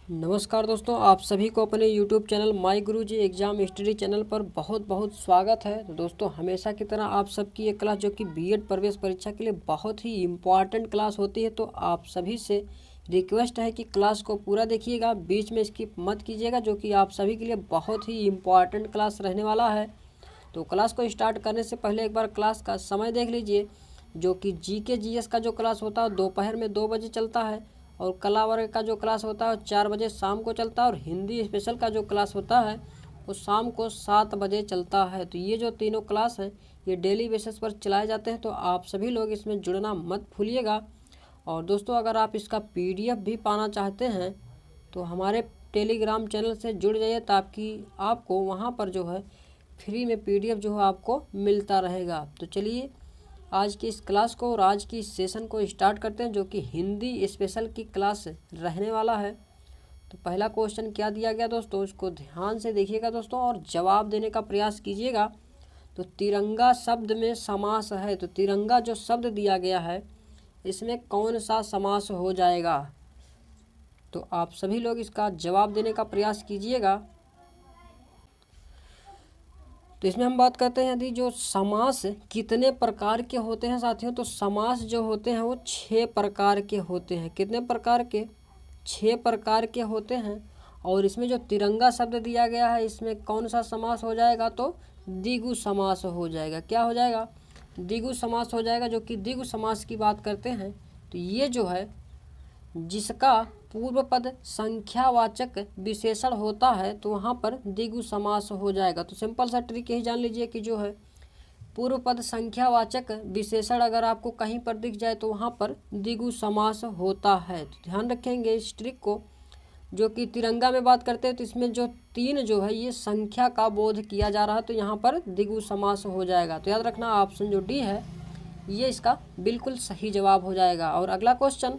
नमस्कार दोस्तों, आप सभी को अपने YouTube channel my Guruji exam study channel पर बहुत बहुत स्वागत है। तो दोस्तों, हमेशा की तरह आप सबकी एक क्लास जो कि बीएड प्रवेश परीक्षा के लिए बहुत ही इम्पॉर्टेंट क्लास होती है, तो आप सभी से रिक्वेस्ट है कि क्लास को पूरा देखिएगा, बीच में स्किप मत कीजिएगा, जो कि आप सभी के लिए बहुत ही इम्पॉर्टेंट क्लास रहने वाला है। तो क्लास को स्टार्ट करने से पहले एक बार क्लास का समय देख लीजिए, जो कि जीके जीएस का जो क्लास होता है दोपहर में 2 बजे चलता है, और कला वर्ग का जो क्लास होता है 4 बजे शाम को चलता है, और हिंदी स्पेशल का जो क्लास होता है वो शाम को 7 बजे चलता है। तो ये जो तीनों क्लास हैं ये डेली बेसिस पर चलाए जाते हैं, तो आप सभी लोग इसमें जुड़ना मत भूलिएगा। और दोस्तों, अगर आप इसका पीडीएफ भी पाना चाहते हैं तो हमारे टेलीग्राम चैनल से जुड़ जाइए, ताकि आपको वहाँ पर जो है फ्री में पीडीएफ जो है आपको मिलता रहेगा। तो चलिए आज की इस क्लास को और आज की इस सेशन को स्टार्ट करते हैं, जो कि हिंदी स्पेशल की क्लास रहने वाला है। तो पहला क्वेश्चन क्या दिया गया दोस्तों, इसको ध्यान से देखिएगा दोस्तों और जवाब देने का प्रयास कीजिएगा। तो तिरंगा शब्द में समास है, तो तिरंगा जो शब्द दिया गया है इसमें कौन सा समास हो जाएगा? तो आप सभी लोग इसका जवाब देने का प्रयास कीजिएगा। तो इसमें हम बात करते हैं यदि जो समास कितने प्रकार के होते हैं साथियों, तो समास जो होते हैं वो 6 प्रकार के होते हैं। कितने प्रकार के? 6 प्रकार के होते हैं। और इसमें जो तिरंगा शब्द दिया गया है इसमें कौन सा समास हो जाएगा? तो द्विगु समास हो जाएगा। क्या हो जाएगा? द्विगु समास हो जाएगा, जो कि द्विगु समास की बात करते हैं। तो ये जो है जिसका पूर्व पद संख्यावाचक विशेषण होता है तो वहाँ पर द्विगु समास हो जाएगा। तो सिंपल सा ट्रिक यही जान लीजिए कि जो है पूर्व पद संख्यावाचक विशेषण अगर आपको कहीं पर दिख जाए तो वहाँ पर द्विगु समास होता है। तो ध्यान रखेंगे इस ट्रिक को। जो कि तिरंगा में बात करते हैं तो इसमें जो 3 जो है ये संख्या का बोध किया जा रहा है, तो यहाँ पर द्विगु समास हो जाएगा। तो याद रखना ऑप्शन जो डी है ये इसका बिल्कुल सही जवाब हो जाएगा। और अगला क्वेश्चन,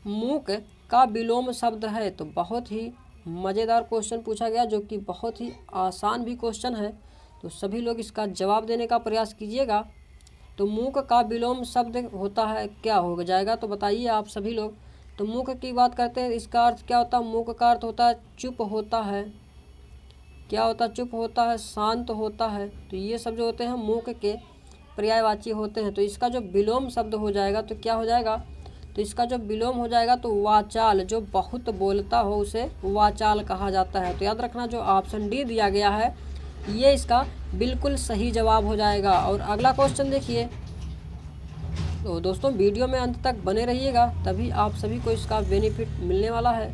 मूक का विलोम शब्द है। तो बहुत ही मज़ेदार क्वेश्चन पूछा गया, जो कि बहुत ही आसान भी क्वेश्चन है। तो सभी लोग इसका जवाब देने का प्रयास कीजिएगा। तो मूक का विलोम शब्द होता है, क्या हो जाएगा? तो बताइए आप सभी लोग। तो मूक की बात करते हैं, इसका अर्थ क्या होता है? मूक का अर्थ होता है चुप होता है। क्या होता है? चुप होता है, शांत होता है। तो ये सब जो होते हैं मूक के पर्यायवाची होते हैं। तो इसका जो विलोम शब्द हो जाएगा तो क्या हो जाएगा? तो इसका जो विलोम हो जाएगा तो वाचाल, जो बहुत बोलता हो उसे वाचाल कहा जाता है। तो याद रखना जो ऑप्शन डी दिया गया है ये इसका बिल्कुल सही जवाब हो जाएगा। और अगला क्वेश्चन देखिए। तो दोस्तों वीडियो में अंत तक बने रहिएगा, तभी आप सभी को इसका बेनिफिट मिलने वाला है।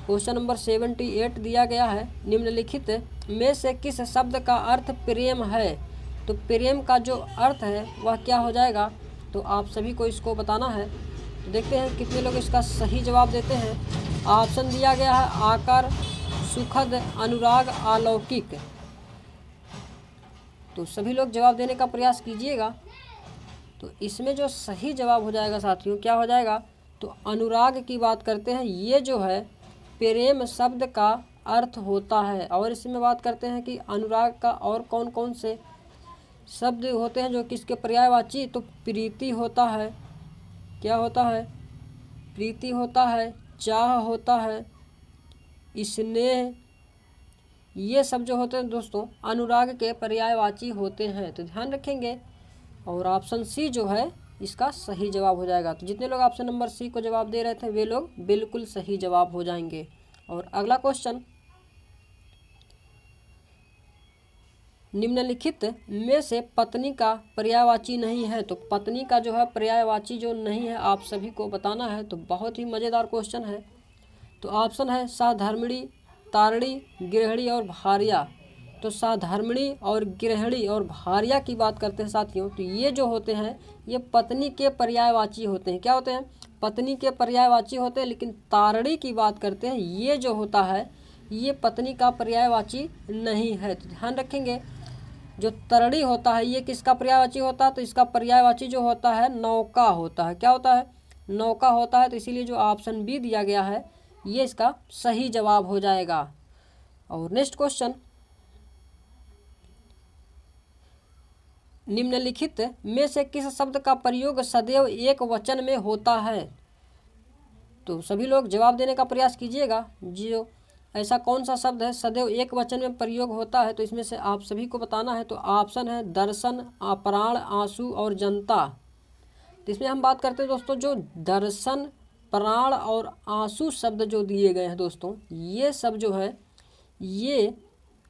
क्वेश्चन नंबर 78 दिया गया है, निम्नलिखित में से किस शब्द का अर्थ प्रेम है? तो प्रेम का जो अर्थ है वह क्या हो जाएगा? तो आप सभी को इसको बताना है। तो देखते हैं कितने लोग इसका सही जवाब देते हैं। ऑप्शन दिया गया है आकर, सुखद, अनुराग, अलौकिक। तो सभी लोग जवाब देने का प्रयास कीजिएगा। तो इसमें जो सही जवाब हो जाएगा साथियों क्या हो जाएगा? तो अनुराग की बात करते हैं, ये जो है प्रेम शब्द का अर्थ होता है। और इसमें बात करते हैं कि अनुराग का और कौन कौन से शब्द होते हैं जो किसके पर्यायवाची? तो प्रीति होता है। क्या होता है? प्रीति होता है, चाह होता है, स्नेह। ये सब जो होते हैं दोस्तों अनुराग के पर्यायवाची होते हैं। तो ध्यान रखेंगे। और ऑप्शन सी जो है इसका सही जवाब हो जाएगा। तो जितने लोग ऑप्शन नंबर सी को जवाब दे रहे थे वे लोग बिल्कुल सही जवाब हो जाएंगे। और अगला क्वेश्चन, निम्नलिखित में से पत्नी का पर्यायवाची नहीं है। तो पत्नी का जो है पर्यायवाची जो नहीं है आप सभी को बताना है। तो बहुत ही मज़ेदार क्वेश्चन है। तो ऑप्शन है साधर्मिणी, तारणी, गृहिणी और भार्या। तो साधर्मिणी और गृहिणी और भार्या की बात करते हैं साथियों, तो ये जो होते हैं ये पत्नी के पर्यायवाची होते हैं। क्या होते हैं? पत्नी के पर्यायवाची होते हैं। लेकिन तारणी की बात करते हैं, ये जो होता है ये पत्नी का पर्यायवाची नहीं है। तो ध्यान रखेंगे जो तरणी होता है ये किसका पर्यायवाची होता है? तो इसका पर्यायवाची जो होता है नौका होता है। क्या होता है? नौका होता है। तो इसीलिए जो ऑप्शन बी दिया गया है ये इसका सही जवाब हो जाएगा। और नेक्स्ट क्वेश्चन, निम्नलिखित में से किस शब्द का प्रयोग सदैव एक वचन में होता है? तो सभी लोग जवाब देने का प्रयास कीजिएगा। जो ऐसा कौन सा शब्द है सदैव एक वचन में प्रयोग होता है, तो इसमें से आप सभी को बताना है। तो ऑप्शन है दर्शन, प्राण, आंसू और जनता। तो इसमें हम बात करते हैं दोस्तों, जो दर्शन, प्राण और आंसू शब्द जो दिए गए हैं दोस्तों, ये सब जो है ये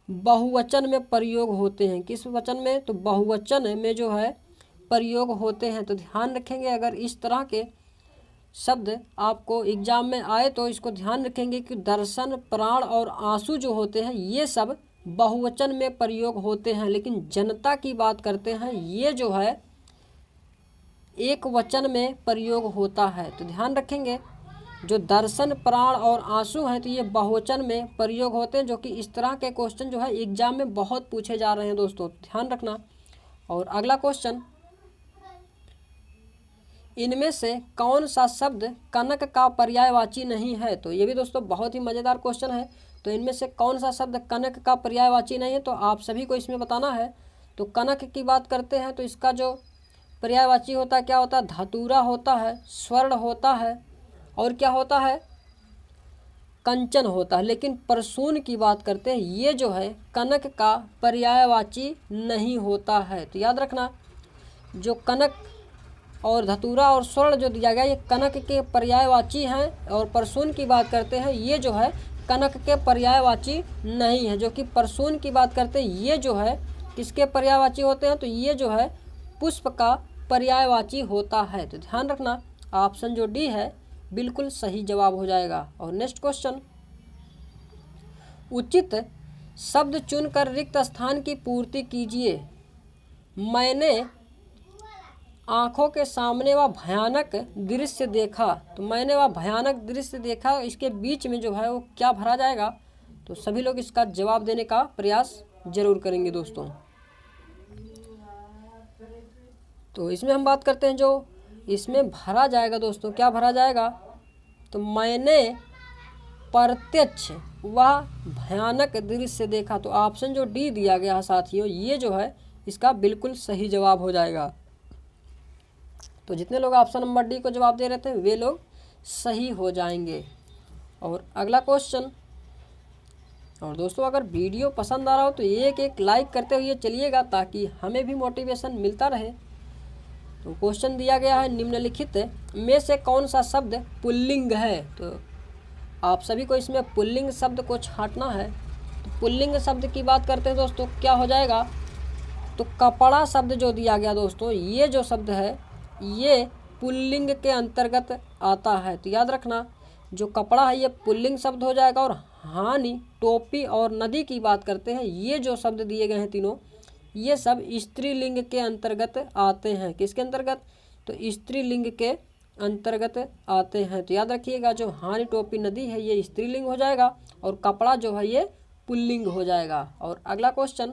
बहुवचन में प्रयोग होते हैं। किस वचन में? तो बहुवचन में जो है प्रयोग होते हैं। तो ध्यान रखेंगे, अगर इस तरह के शब्द आपको एग्जाम में आए तो इसको ध्यान रखेंगे कि दर्शन, प्राण और आंसू जो होते हैं ये सब बहुवचन में प्रयोग होते हैं, लेकिन जनता की बात करते हैं ये जो है एक वचन में प्रयोग होता है। तो ध्यान रखेंगे, जो दर्शन, प्राण और आंसू हैं तो ये बहुवचन में प्रयोग होते हैं, जो कि इस तरह के क्वेश्चन जो है एग्जाम में बहुत पूछे जा रहे हैं दोस्तों, ध्यान रखना। और अगला क्वेश्चन, इनमें से कौन सा शब्द कनक का पर्यायवाची नहीं है? तो ये भी दोस्तों बहुत ही मज़ेदार क्वेश्चन है। तो इनमें से कौन सा शब्द कनक का पर्यायवाची नहीं है, तो आप सभी को इसमें बताना है। तो कनक की बात करते हैं तो इसका जो पर्यायवाची होता है क्या होता है? धतूरा होता है, स्वर्ण होता है और क्या होता है? कंचन होता है। लेकिन परसून की बात करते हैं, ये जो है कनक का पर्यायवाची नहीं होता है। तो याद रखना, जो कनक और धतूरा और स्वर्ण जो दिया गया ये कनक के पर्यायवाची हैं, और परसून की बात करते हैं ये जो है कनक के पर्यायवाची नहीं है। जो कि परसून की बात करते हैं ये जो है किसके पर्यायवाची होते हैं? तो ये जो है पुष्प का पर्यायवाची होता है। तो ध्यान रखना, ऑप्शन जो डी है बिल्कुल सही जवाब हो जाएगा। और नेक्स्ट क्वेश्चन, उचित शब्द चुनकर रिक्त स्थान की पूर्ति कीजिए। मैंने आँखों के सामने वह भयानक दृश्य देखा। तो मैंने वह भयानक दृश्य देखा, इसके बीच में जो है वो क्या भरा जाएगा? तो सभी लोग इसका जवाब देने का प्रयास जरूर करेंगे दोस्तों। तो इसमें हम बात करते हैं, जो इसमें भरा जाएगा दोस्तों, क्या भरा जाएगा? तो मैंने प्रत्यक्ष वह भयानक दृश्य देखा। तो ऑप्शन जो डी दिया गया है साथियों, ये जो है इसका बिल्कुल सही जवाब हो जाएगा। तो जितने लोग ऑप्शन नंबर डी को जवाब दे रहे थे वे लोग सही हो जाएंगे। और अगला क्वेश्चन, और दोस्तों अगर वीडियो पसंद आ रहा हो तो एक एक लाइक करते हुए चलिएगा, ताकि हमें भी मोटिवेशन मिलता रहे। तो क्वेश्चन दिया गया है, निम्नलिखित में से कौन सा शब्द पुल्लिंग है? तो आप सभी को इसमें पुल्लिंग शब्द को छांटना है। तो पुल्लिंग शब्द की बात करते हैं दोस्तों, क्या हो जाएगा? तो कपड़ा शब्द जो दिया गया दोस्तों, ये जो शब्द है ये पुल्लिंग के अंतर्गत आता है। तो याद रखना, जो कपड़ा है ये पुल्लिंग शब्द हो जाएगा। और हानि, टोपी और नदी की बात करते हैं, ये जो शब्द दिए गए हैं तीनों, ये सब स्त्रीलिंग के अंतर्गत आते हैं। किसके अंतर्गत? तो स्त्रीलिंग के अंतर्गत आते हैं। तो याद रखिएगा, जो हानि, टोपी, नदी है ये स्त्रीलिंग हो जाएगा, और कपड़ा जो है ये पुल्लिंग हो जाएगा। और अगला क्वेश्चन,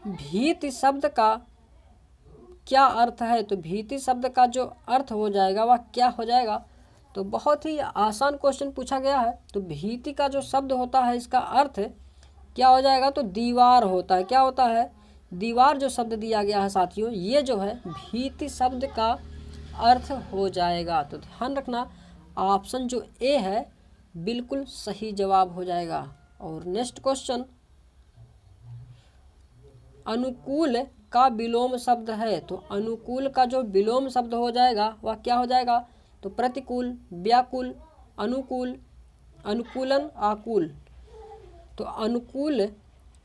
भीति शब्द का क्या अर्थ है? तो भीति शब्द का जो अर्थ हो जाएगा वह क्या हो जाएगा? तो बहुत ही आसान क्वेश्चन पूछा गया है। तो भीति का जो शब्द होता है इसका अर्थ क्या हो जाएगा? तो दीवार होता है। क्या होता है? दीवार जो शब्द दिया गया है साथियों, ये जो है भीति शब्द का अर्थ हो जाएगा। तो ध्यान रखना, ऑप्शन जो ए है बिल्कुल सही जवाब हो जाएगा। और नेक्स्ट क्वेश्चन, अनुकूल का विलोम शब्द है। तो अनुकूल का जो विलोम शब्द हो जाएगा वह क्या हो जाएगा? तो प्रतिकूल, व्याकुल, अनुकूल, अनुकूलन, आकुल। तो अनुकूल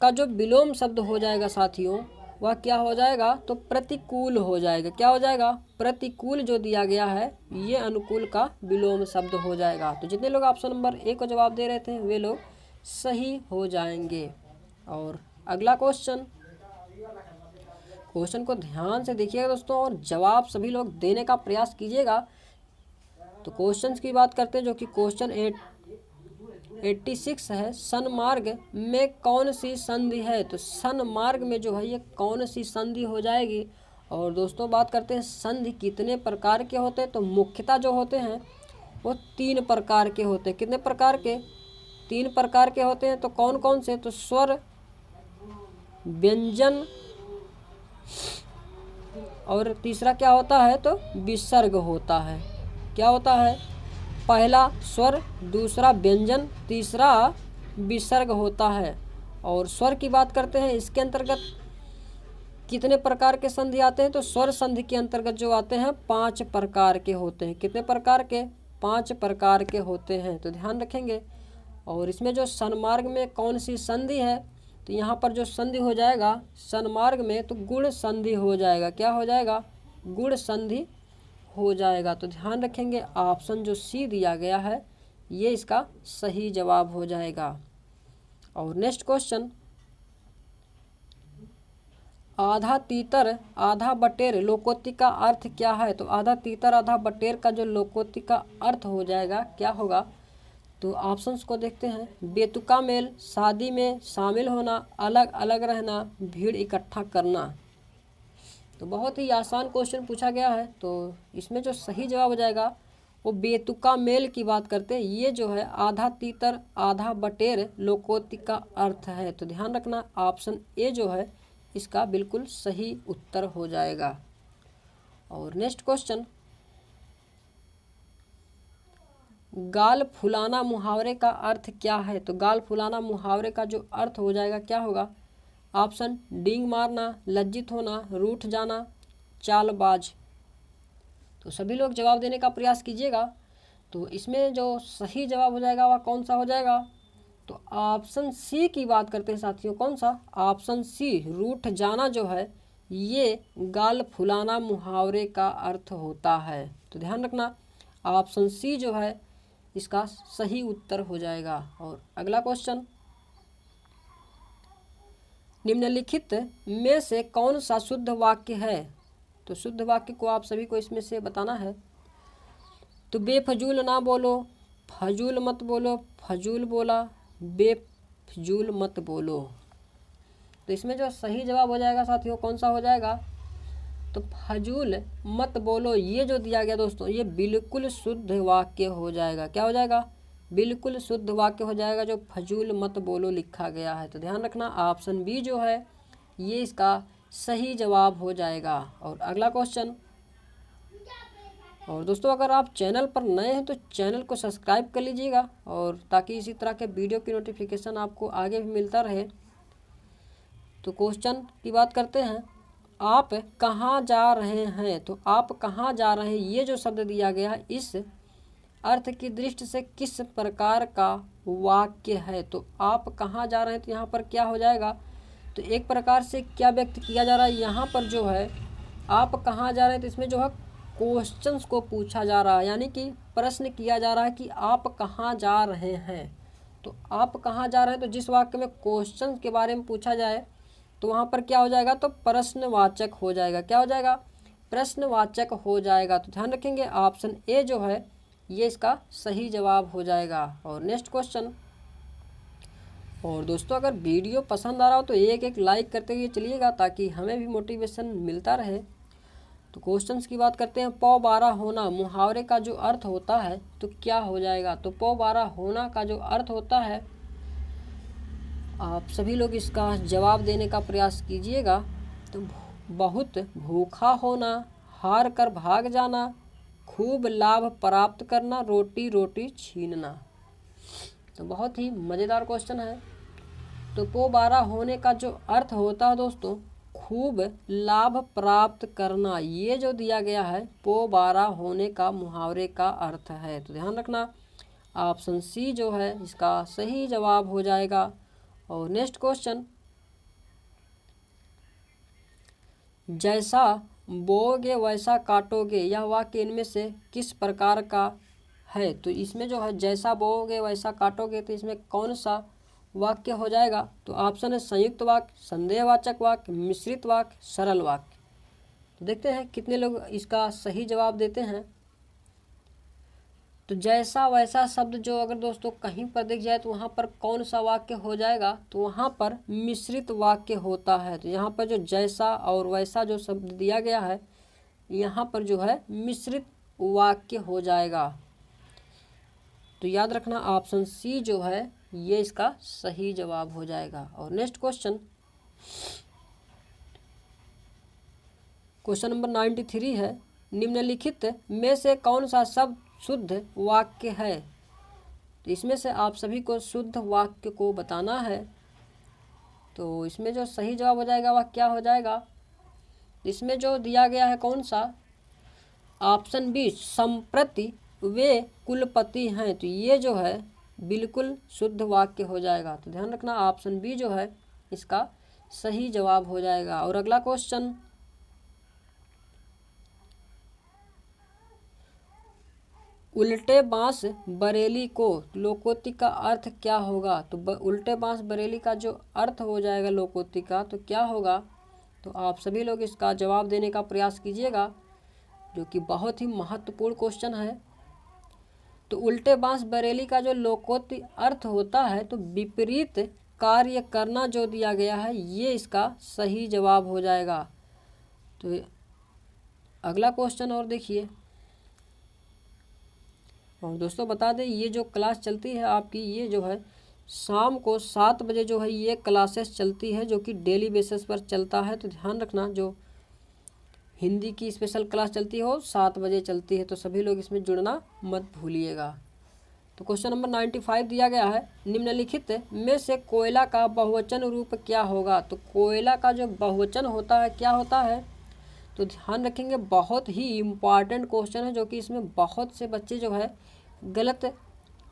का जो विलोम शब्द हो जाएगा साथियों वह क्या हो जाएगा? तो प्रतिकूल हो जाएगा। क्या हो जाएगा? प्रतिकूल जो दिया गया है ये अनुकूल का विलोम शब्द हो जाएगा। तो जितने लोग ऑप्शन नंबर ए को जवाब दे रहे थे वे लोग सही हो जाएंगे। और अगला क्वेश्चन को ध्यान से देखिएगा दोस्तों, और जवाब सभी लोग देने का प्रयास कीजिएगा। तो क्वेश्चंस की बात करते हैं, जो कि क्वेश्चन 86 है, सन्मार्ग में कौन सी संधि है? तो सन्मार्ग में जो है ये कौन सी संधि हो जाएगी? और दोस्तों बात करते हैं संधि कितने प्रकार के होते हैं? तो मुख्यतः जो होते हैं वो 3 प्रकार के होते हैं। कितने प्रकार के? 3 प्रकार के होते हैं। तो कौन कौन से? तो स्वर, व्यंजन, और तीसरा क्या होता है? तो विसर्ग होता है। क्या होता है? पहला स्वर, दूसरा व्यंजन, तीसरा विसर्ग होता है। और स्वर की बात करते हैं, इसके अंतर्गत कितने प्रकार के संधि आते हैं? तो स्वर संधि के अंतर्गत जो आते हैं 5 प्रकार के होते हैं। कितने प्रकार के? 5 प्रकार के होते हैं, तो ध्यान रखेंगे। और इसमें जो सन्मार्ग में कौन सी संधि है? तो यहाँ पर जो संधि हो जाएगा सन्मार्ग में, तो गुण संधि हो जाएगा। क्या हो जाएगा? गुण संधि हो जाएगा। तो ध्यान रखेंगे, ऑप्शन जो सी दिया गया है ये इसका सही जवाब हो जाएगा। और नेक्स्ट क्वेश्चन, आधा तीतर आधा बटेर लोकोक्ति का अर्थ क्या है? तो आधा तीतर आधा बटेर का जो लोकोक्ति का अर्थ हो जाएगा क्या होगा? तो ऑप्शंस को देखते हैं। बेतुका मेल, शादी में शामिल होना, अलग अलग रहना, भीड़ इकट्ठा करना। तो बहुत ही आसान क्वेश्चन पूछा गया है। तो इसमें जो सही जवाब हो जाएगा वो बेतुका मेल की बात करते हैं। ये जो है आधा तीतर आधा बटेर लोकोक्ति का अर्थ है। तो ध्यान रखना, ऑप्शन ए जो है इसका बिल्कुल सही उत्तर हो जाएगा। और नेक्स्ट क्वेश्चन, गाल फुलाना मुहावरे का अर्थ क्या है? तो गाल फुलाना मुहावरे का जो अर्थ हो जाएगा क्या होगा? ऑप्शन, डींग मारना, लज्जित होना, रूठ जाना, चालबाज। तो सभी लोग जवाब देने का प्रयास कीजिएगा। तो इसमें जो सही जवाब हो जाएगा वह कौन सा हो जाएगा? तो ऑप्शन सी की बात करते हैं साथियों। कौन सा? ऑप्शन सी, रूठ जाना जो है ये गाल फुलाना मुहावरे का अर्थ होता है। तो ध्यान रखना, ऑप्शन सी जो है इसका सही उत्तर हो जाएगा। और अगला क्वेश्चन, निम्नलिखित में से कौन सा शुद्ध वाक्य है? तो शुद्ध वाक्य को आप सभी को इसमें से बताना है। तो बेफजूल ना बोलो, फजूल मत बोलो, फजूल बोला, बेफजूल मत बोलो। तो इसमें जो सही जवाब हो जाएगा साथियों कौन सा हो जाएगा? तो फजूल मत बोलो ये जो दिया गया दोस्तों ये बिल्कुल शुद्ध वाक्य हो जाएगा। क्या हो जाएगा? बिल्कुल शुद्ध वाक्य हो जाएगा जो फजूल मत बोलो लिखा गया है। तो ध्यान रखना, ऑप्शन बी जो है ये इसका सही जवाब हो जाएगा। और अगला क्वेश्चन, और दोस्तों अगर आप चैनल पर नए हैं तो चैनल को सब्सक्राइब कर लीजिएगा, और ताकि इसी तरह के वीडियो की नोटिफिकेशन आपको आगे भी मिलता रहे। तो क्वेश्चन की बात करते हैं, आप कहाँ जा रहे हैं? तो आप कहाँ जा रहे हैं ये जो शब्द दिया गया है इस अर्थ की दृष्टि से किस प्रकार का वाक्य है? तो आप कहाँ जा रहे हैं, तो यहाँ पर क्या हो जाएगा? तो एक प्रकार से क्या व्यक्त किया जा रहा है यहाँ पर जो है आप कहाँ जा रहे हैं, तो इसमें जो है क्वेश्चंस को पूछा जा रहा है, यानी कि प्रश्न किया जा रहा है कि आप कहाँ जा रहे हैं। तो आप कहाँ जा रहे हैं, तो जिस वाक्य में क्वेश्चन के बारे में पूछा जाए तो वहाँ पर क्या हो जाएगा? तो प्रश्नवाचक हो जाएगा। क्या हो जाएगा? प्रश्नवाचक हो जाएगा। तो ध्यान रखेंगे, ऑप्शन ए जो है ये इसका सही जवाब हो जाएगा। और नेक्स्ट क्वेश्चन, और दोस्तों अगर वीडियो पसंद आ रहा हो तो एक एक लाइक करते हुए चलिएगा ताकि हमें भी मोटिवेशन मिलता रहे। तो क्वेश्चंस की बात करते हैं, पौ बारह होना मुहावरे का जो अर्थ होता है तो क्या हो जाएगा? तो पौ बारह होना का जो अर्थ होता है आप सभी लोग इसका जवाब देने का प्रयास कीजिएगा। तो बहुत भूखा होना, हार कर भाग जाना, खूब लाभ प्राप्त करना, रोटी रोटी छीनना। तो बहुत ही मज़ेदार क्वेश्चन है। तो पौ बारह होने का जो अर्थ होता है दोस्तों खूब लाभ प्राप्त करना, ये जो दिया गया है पौ बारह होने का मुहावरे का अर्थ है। तो ध्यान रखना, ऑप्शन सी जो है इसका सही जवाब हो जाएगा। और नेक्स्ट क्वेश्चन, जैसा बोओगे वैसा काटोगे यह वाक्य इनमें से किस प्रकार का है? तो इसमें जो है जैसा बोओगे वैसा काटोगे तो इसमें कौन सा वाक्य हो जाएगा? तो ऑप्शन है संयुक्त वाक्य, संदेहवाचक वाक्य, मिश्रित वाक्य, सरल वाक्य। तो देखते हैं कितने लोग इसका सही जवाब देते हैं। तो जैसा वैसा शब्द जो अगर दोस्तों कहीं पर दिख जाए तो वहाँ पर कौन सा वाक्य हो जाएगा? तो वहाँ पर मिश्रित वाक्य होता है। तो यहाँ पर जो जैसा और वैसा जो शब्द दिया गया है यहाँ पर जो है मिश्रित वाक्य हो जाएगा। तो याद रखना ऑप्शन सी जो है ये इसका सही जवाब हो जाएगा। और नेक्स्ट क्वेश्चन, क्वेश्चन नंबर 93 है, निम्नलिखित में से कौन सा शब्द शुद्ध वाक्य है। तो इसमें से आप सभी को शुद्ध वाक्य को बताना है। तो इसमें जो सही जवाब हो जाएगा वह क्या हो जाएगा। इसमें जो दिया गया है कौन सा, ऑप्शन बी, संप्रति वे कुलपति हैं। तो ये जो है बिल्कुल शुद्ध वाक्य हो जाएगा। तो ध्यान रखना ऑप्शन बी जो है इसका सही जवाब हो जाएगा। और अगला क्वेश्चन, उल्टे बांस बरेली को लोकोक्ति का अर्थ क्या होगा। तो उल्टे बांस बरेली का जो अर्थ हो जाएगा लोकोक्ति का तो क्या होगा। तो आप सभी लोग इसका जवाब देने का प्रयास कीजिएगा, जो कि बहुत ही महत्वपूर्ण क्वेश्चन है। तो उल्टे बांस बरेली का जो लोकोक्ति अर्थ होता है तो विपरीत कार्य करना जो दिया गया है ये इसका सही जवाब हो जाएगा। तो अगला क्वेश्चन और देखिए। और दोस्तों बता दें ये जो क्लास चलती है आपकी, ये जो है शाम को 7 बजे जो है ये क्लासेस चलती है, जो कि डेली बेसिस पर चलता है। तो ध्यान रखना जो हिंदी की स्पेशल क्लास चलती हो 7 बजे चलती है, तो सभी लोग इसमें जुड़ना मत भूलिएगा। तो क्वेश्चन नंबर 95 दिया गया है, निम्नलिखित में से कोयला का बहुवचन रूप क्या होगा। तो कोयला का जो बहुवचन होता है क्या होता है, तो ध्यान रखेंगे बहुत ही इम्पॉर्टेंट क्वेश्चन है, जो कि इसमें बहुत से बच्चे जो है गलत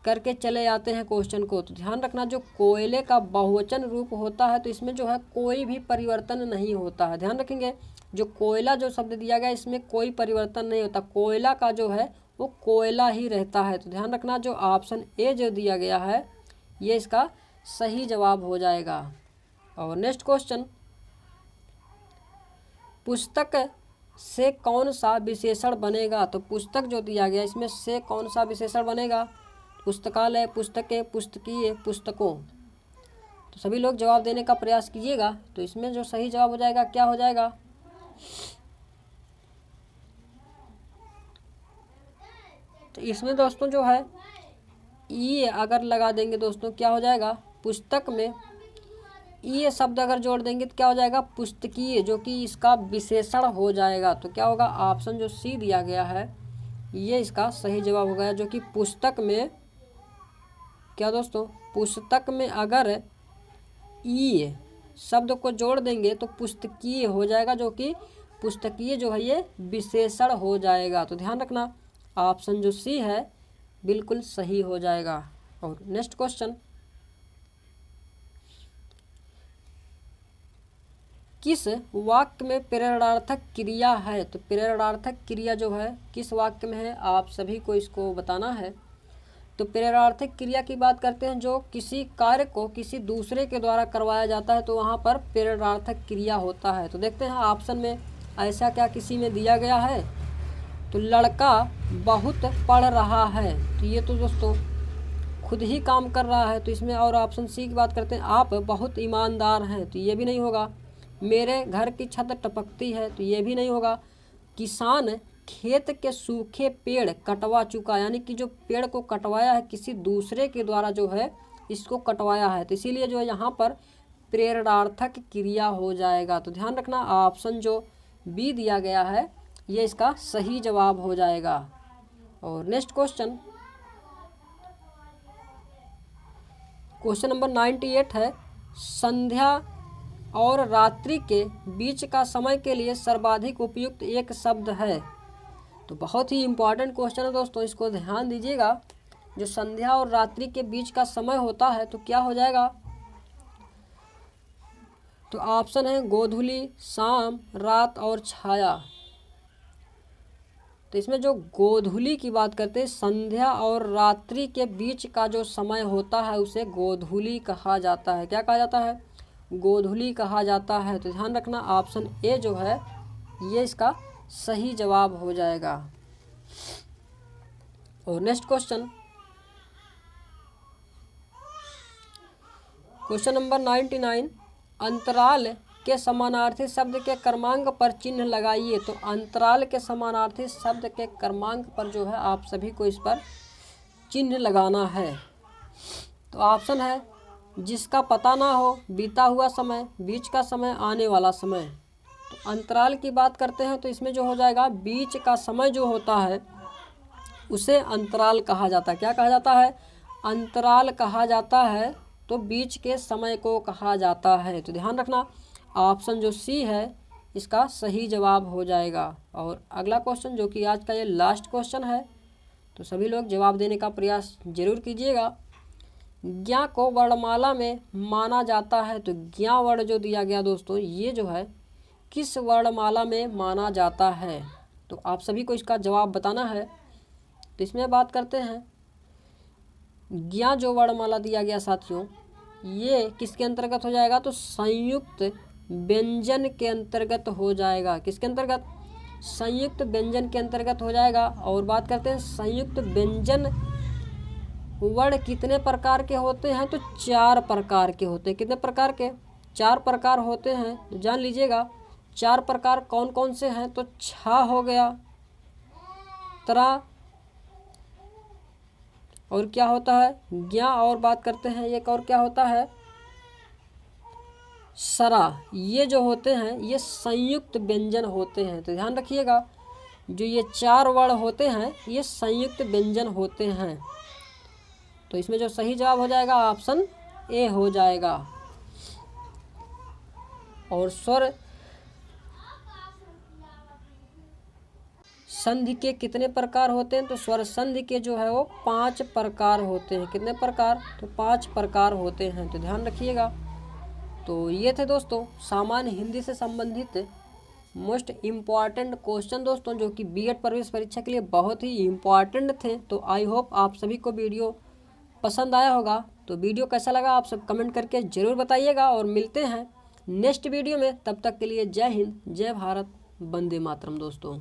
करके चले जाते हैं क्वेश्चन को। तो ध्यान रखना जो कोयले का बहुवचन रूप होता है तो इसमें जो है कोई भी परिवर्तन नहीं होता है। ध्यान रखेंगे जो कोयला जो शब्द दिया गया इसमें कोई परिवर्तन नहीं होता, कोयला का जो है वो कोयला ही रहता है। तो ध्यान रखना जो ऑप्शन ए जो दिया गया है ये इसका सही जवाब हो जाएगा। और नेक्स्ट क्वेश्चन, पुस्तक से कौन सा विशेषण बनेगा। तो पुस्तक जो दिया गया इसमें से कौन सा विशेषण बनेगा, पुस्तकालय, पुस्तकें, पुस्तकीय, पुस्तकों। तो सभी लोग जवाब देने का प्रयास कीजिएगा। तो इसमें जो सही जवाब हो जाएगा क्या हो जाएगा, तो इसमें दोस्तों जो है ये अगर लगा देंगे दोस्तों क्या हो जाएगा, पुस्तक में ये शब्द अगर जोड़ देंगे तो क्या हो जाएगा, पुस्तकीय, जो कि इसका विशेषण हो जाएगा। तो क्या होगा, ऑप्शन जो सी दिया गया है ये इसका सही जवाब हो गया, जो कि पुस्तक में क्या दोस्तों, पुस्तक में अगर ई शब्द को जोड़ देंगे तो पुस्तकीय हो जाएगा, जो कि पुस्तकीय जो है ये विशेषण हो जाएगा। तो ध्यान रखना ऑप्शन जो सी है बिल्कुल सही हो जाएगा। और नेक्स्ट क्वेश्चन, किस वाक्य में प्रेरणार्थक क्रिया है। तो प्रेरणार्थक क्रिया जो है किस वाक्य में है आप सभी को इसको बताना है। तो प्रेरणार्थक क्रिया की बात करते हैं, जो किसी कार्य को किसी दूसरे के द्वारा करवाया जाता है तो वहाँ पर प्रेरणार्थक क्रिया होता है। तो देखते हैं ऑप्शन में ऐसा क्या किसी में दिया गया है। तो लड़का बहुत पढ़ रहा है, तो ये तो दोस्तों खुद ही काम कर रहा है। तो इसमें और ऑप्शन सी की बात करते हैं, आप बहुत ईमानदार हैं, तो ये भी नहीं होगा। मेरे घर की छत टपकती है, तो ये भी नहीं होगा। किसान खेत के सूखे पेड़ कटवा चुका, यानी कि जो पेड़ को कटवाया है किसी दूसरे के द्वारा जो है इसको कटवाया है, तो इसीलिए जो है यहाँ पर प्रेरणार्थक क्रिया हो जाएगा। तो ध्यान रखना ऑप्शन जो बी दिया गया है ये इसका सही जवाब हो जाएगा। और नेक्स्ट क्वेश्चन, क्वेश्चन नंबर 98 है, संध्या और रात्रि के बीच का समय के लिए सर्वाधिक उपयुक्त एक शब्द है। तो बहुत ही इम्पॉर्टेंट क्वेश्चन है दोस्तों, इसको ध्यान दीजिएगा। जो संध्या और रात्रि के बीच का समय होता है तो क्या हो जाएगा, तो ऑप्शन है गोधूली, शाम, रात और छाया। तो इसमें जो गोधूली की बात करते हैं, संध्या और रात्रि के बीच का जो समय होता है उसे गोधूली कहा जाता है। क्या कहा जाता है, गोधूली कहा जाता है। तो ध्यान रखना ऑप्शन ए जो है ये इसका सही जवाब हो जाएगा। और नेक्स्ट क्वेश्चन, क्वेश्चन नंबर 99, अंतराल के समानार्थी शब्द के क्रमांक पर चिन्ह लगाइए। तो अंतराल के समानार्थी शब्द के क्रमांक पर जो है आप सभी को इस पर चिन्ह लगाना है। तो ऑप्शन है जिसका पता ना हो, बीता हुआ समय, बीच का समय, आने वाला समय। तो अंतराल की बात करते हैं तो इसमें जो हो जाएगा बीच का समय जो होता है उसे अंतराल कहा जाता है। क्या कहा जाता है? अंतराल कहा जाता है। तो बीच के समय को कहा जाता है। तो ध्यान रखना ऑप्शन जो सी है इसका सही जवाब हो जाएगा। और अगला क्वेश्चन जो कि आज का ये लास्ट क्वेश्चन है, तो सभी लोग जवाब देने का प्रयास जरूर कीजिएगा। ज्ञ को वर्णमाला में माना जाता है। तो ज्ञ वर्ण जो दिया गया दोस्तों, ये जो है किस वर्णमाला में माना जाता है? तो आप सभी को इसका जवाब बताना है। तो इसमें बात करते हैं ज्ञ जो वर्णमाला दिया गया साथियों, ये किसके अंतर्गत हो जाएगा? तो संयुक्त व्यंजन के अंतर्गत हो जाएगा। किसके अंतर्गत? संयुक्त व्यंजन के अंतर्गत हो जाएगा। और बात करते हैं संयुक्त व्यंजन वर्ण कितने प्रकार के होते हैं? तो 4 प्रकार के होते हैं। कितने प्रकार के? 4 प्रकार होते हैं। तो जान लीजिएगा 4 प्रकार कौन कौन से हैं। तो छ हो गया, त्रा, और क्या होता है? ज्ञ, और बात करते हैं एक और क्या होता है? सरा। ये जो होते हैं ये संयुक्त व्यंजन होते हैं। तो ध्यान रखिएगा जो ये 4 वर्ण होते हैं ये संयुक्त व्यंजन होते हैं। तो इसमें जो सही जवाब हो जाएगा ऑप्शन ए हो जाएगा। और स्वर संधि के कितने प्रकार होते हैं? तो स्वर संधि के जो है वो 5 प्रकार होते हैं। कितने प्रकार? तो 5 प्रकार होते हैं। तो ध्यान रखिएगा। तो ये थे दोस्तों सामान्य हिंदी से संबंधित मोस्ट इम्पॉर्टेंट क्वेश्चन दोस्तों, जो कि बीएड प्रवेश परीक्षा के लिए बहुत ही इम्पॉर्टेंट थे। तो आई होप आप सभी को वीडियो पसंद आया होगा। तो वीडियो कैसा लगा आप सब कमेंट करके ज़रूर बताइएगा। और मिलते हैं नेक्स्ट वीडियो में। तब तक के लिए जय हिंद, जय भारत, वंदे मातरम दोस्तों।